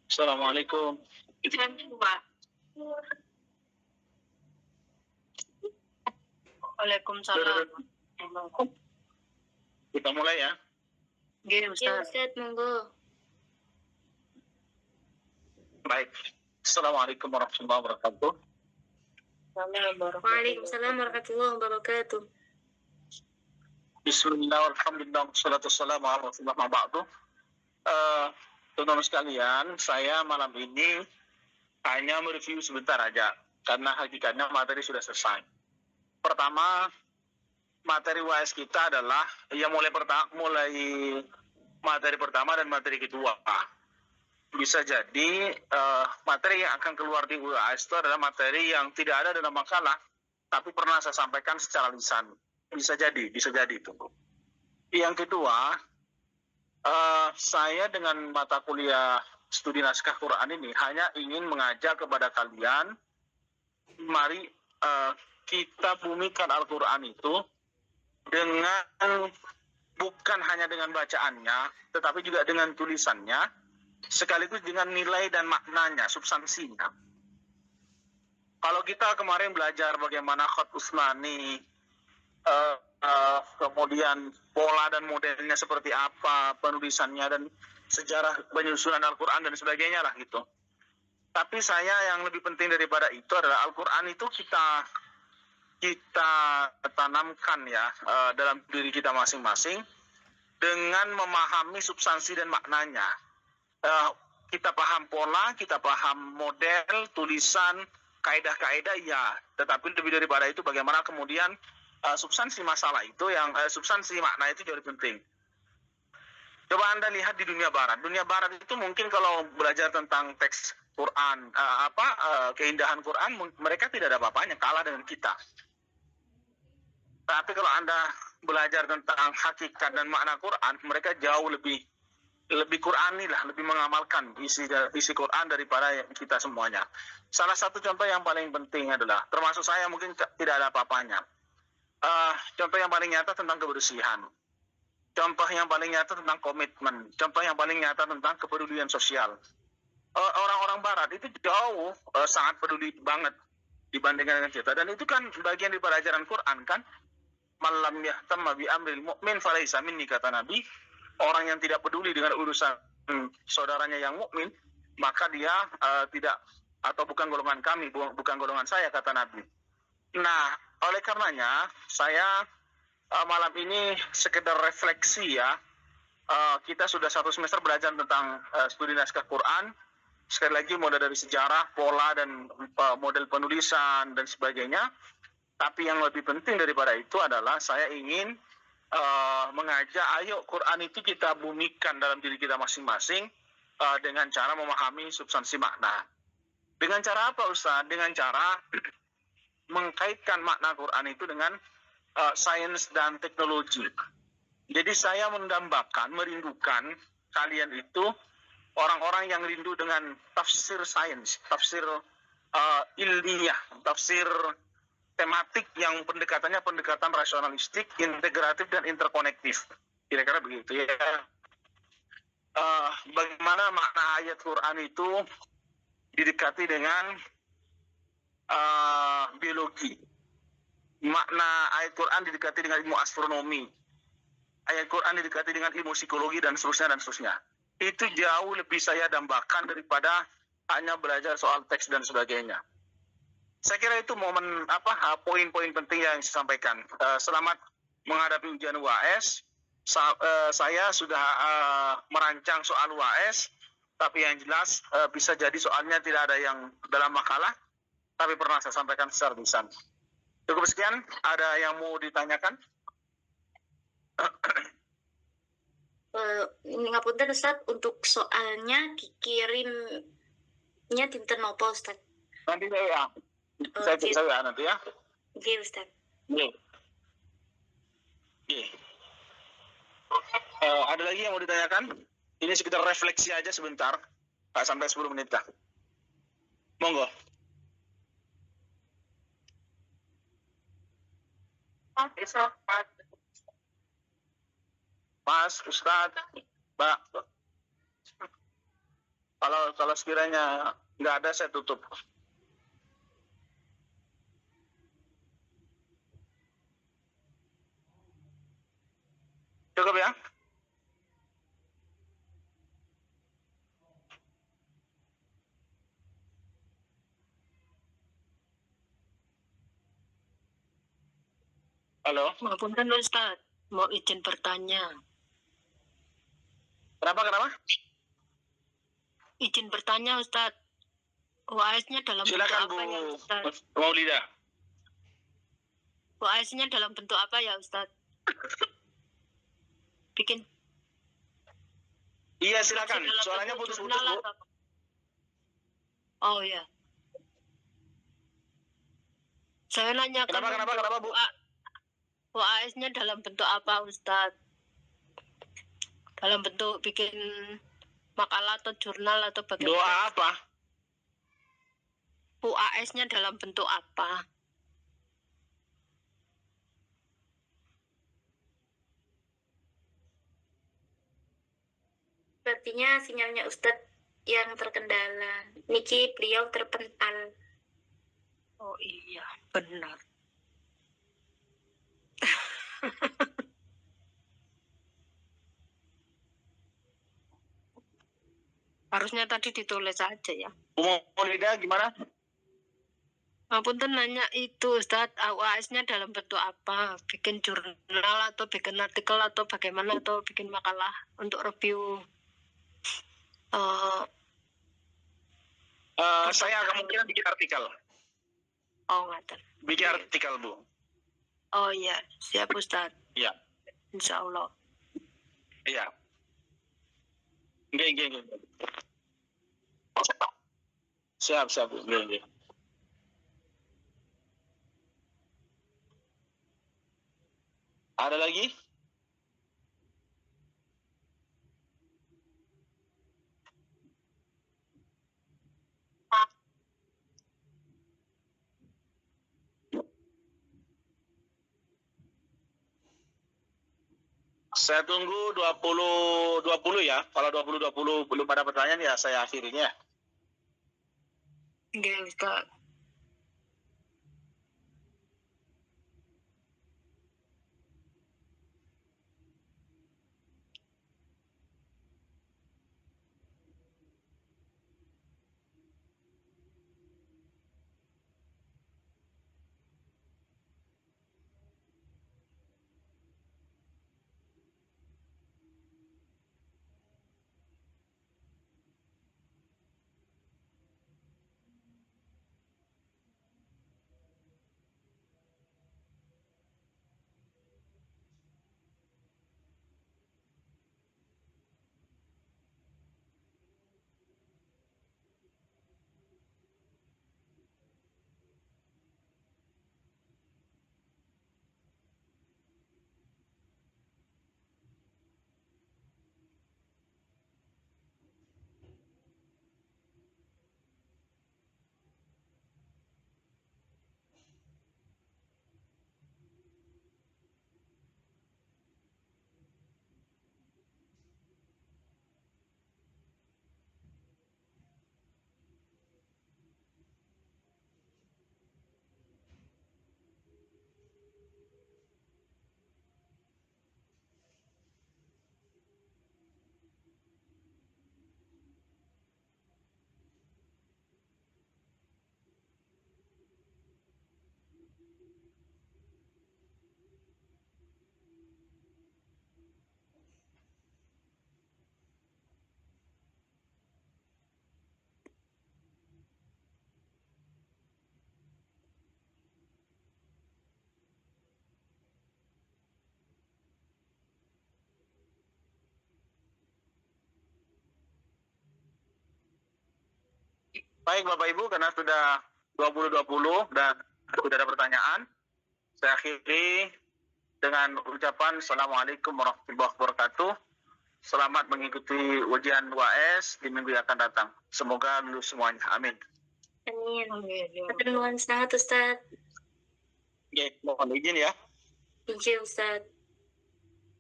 Assalamualaikum. Waalaikumsalam. Kita mulai ya. Iya Ustaz, monggo. Baik. Assalamualaikum warahmatullahi wabarakatuh. Waalaikumsalam warahmatullahi wabarakatuh. Bismillah, alhamdulillah, wassalatu wassalamu ala rasulillah ma ba'du. Teman-teman sekalian, saya malam ini hanya mereview sebentar aja, karena hakikatnya materi sudah selesai. Pertama, materi UAS kita adalah yang mulai materi pertama dan materi kedua. Bisa jadi materi yang akan keluar di UAS itu adalah materi yang tidak ada dalam makalah, tapi pernah saya sampaikan secara lisan. Bisa jadi itu. Yang kedua, saya dengan mata kuliah studi naskah Quran ini hanya ingin mengajak kepada kalian, mari kita bumikan Al-Quran itu dengan bukan hanya dengan bacaannya, tetapi juga dengan tulisannya, sekaligus dengan nilai dan maknanya, substansinya. Kalau kita kemarin belajar bagaimana Khat Usmani, kemudian pola dan modelnya seperti apa, penulisannya dan sejarah penyusunan Al-Quran dan sebagainya lah gitu. Tapi saya yang lebih penting daripada itu adalah Al-Quran itu kita tanamkan ya dalam diri kita masing-masing dengan memahami substansi dan maknanya. Kita paham pola, kita paham model, tulisan, kaidah-kaidah ya, tetapi lebih daripada itu bagaimana kemudian substansi masalah itu substansi makna itu jauh lebih penting. Coba Anda lihat di dunia barat. Dunia barat itu mungkin kalau belajar tentang teks Quran, keindahan Quran, mereka tidak ada apa-apanya, kalah dengan kita. Tapi kalau Anda belajar tentang hakikat dan makna Quran, mereka jauh lebih Qurani lah, lebih mengamalkan isi Quran daripada kita semuanya. Salah satu contoh yang paling penting adalah, termasuk saya mungkin tidak ada apa-apanya. Contoh yang paling nyata tentang kebersihan. Contoh yang paling nyata tentang komitmen. Contoh yang paling nyata tentang kepedulian sosial. Orang-orang Barat itu jauh sangat peduli banget dibandingkan dengan kita. Dan itu kan bagian daripada ajaran Quran kan. Malam yahtamma bi amril mu'min falaisa minni, kata Nabi. Orang yang tidak peduli dengan urusan saudaranya yang mukmin, maka dia tidak, atau bukan golongan kami, bukan golongan saya, kata Nabi. Nah, oleh karenanya saya malam ini sekedar refleksi ya. Kita sudah 1 semester belajar tentang studi naskah Quran. Sekali lagi mulai dari sejarah, pola dan model penulisan dan sebagainya. Tapi yang lebih penting daripada itu adalah saya ingin mengajak, ayo Quran itu kita bumikan dalam diri kita masing-masing dengan cara memahami substansi makna. Dengan cara apa Ustaz? Dengan cara mengkaitkan makna Quran itu dengan sains dan teknologi. Jadi saya merindukan kalian itu orang-orang yang rindu dengan tafsir sains, tafsir ilmiah, tafsir tematik yang pendekatannya pendekatan rasionalistik, integratif dan interkonektif. Kira-kira begitu ya. Bagaimana makna ayat Quran itu didekati dengan biologi. Makna ayat Quran didekati dengan ilmu astronomi. Ayat Quran didekati dengan ilmu psikologi dan seterusnya. Itu jauh lebih saya dambakan daripada hanya belajar soal teks dan sebagainya. Saya kira itu poin-poin penting yang saya sampaikan. Selamat menghadapi ujian UAS. Saya sudah merancang soal UAS, tapi yang jelas bisa jadi soalnya tidak ada yang dalam makalah, tapi pernah saya sampaikan secara lisan. Cukup sekian. Ada yang mau ditanyakan? Ini ngapunten Ustaz, untuk soalnya kirimnya dinten nopo Ustaz? Nanti saya saya nanti ya. Oke Ustaz. Ada lagi yang mau ditanyakan? Ini sekitar refleksi aja sebentar, nggak sampai 10 menit lah. Monggo. Mas, Ustadz, Mbak. Kalau sekiranya nggak ada, saya tutup. Cukup ya? Halo? Punten Ustaz, mau izin bertanya. Kenapa? Izin bertanya Ustaz, UAS-nya dalam Silakan bentuk apa ya Ustaz? Bu Maulida. UAS-nya dalam bentuk apa ya Ustaz? Bikin Iya, silakan. dalam Suaranya bentuk putus-putus, jurnal Bu. atau- Oh ya. Saya nanyakan Kenapa, Bu? UAS-nya dalam bentuk apa Ustaz? Dalam bentuk bikin makalah atau jurnal atau bagaimana? Doa apa? UAS-nya dalam bentuk apa? Sepertinya sinyalnya Ustadz yang terkendala. Niki beliau terpental. Oh iya, benar. Harusnya tadi ditulis aja ya. Bu Maulida gimana? Punten nanya itu Ustaz, UAS-nya dalam bentuk apa? Bikin jurnal atau bikin artikel atau bagaimana, atau bikin makalah untuk review? Saya kemungkinan bikin artikel. Oh ngaten. Bikin artikel, Bu. Oh iya, siap Ustaz. Iya. Insya Allah. Iya. Nggih. Siap, Bu. Nggih. Ada lagi? Saya tunggu 20 ya. Kalau 20 belum ada pertanyaan ya saya akhirinya. Nggih Ustaz. Baik Bapak Ibu, karena sudah 20 dan sudah ada pertanyaan, saya akhiri dengan ucapan Assalamualaikum warahmatullahi wabarakatuh. Selamat mengikuti ujian UAS di minggu yang akan datang. Semoga lulus semuanya. Amin. Amin. Amin. Nuwun sangat Ustadz. Oke, mohon izin ya. Izin Ustadz.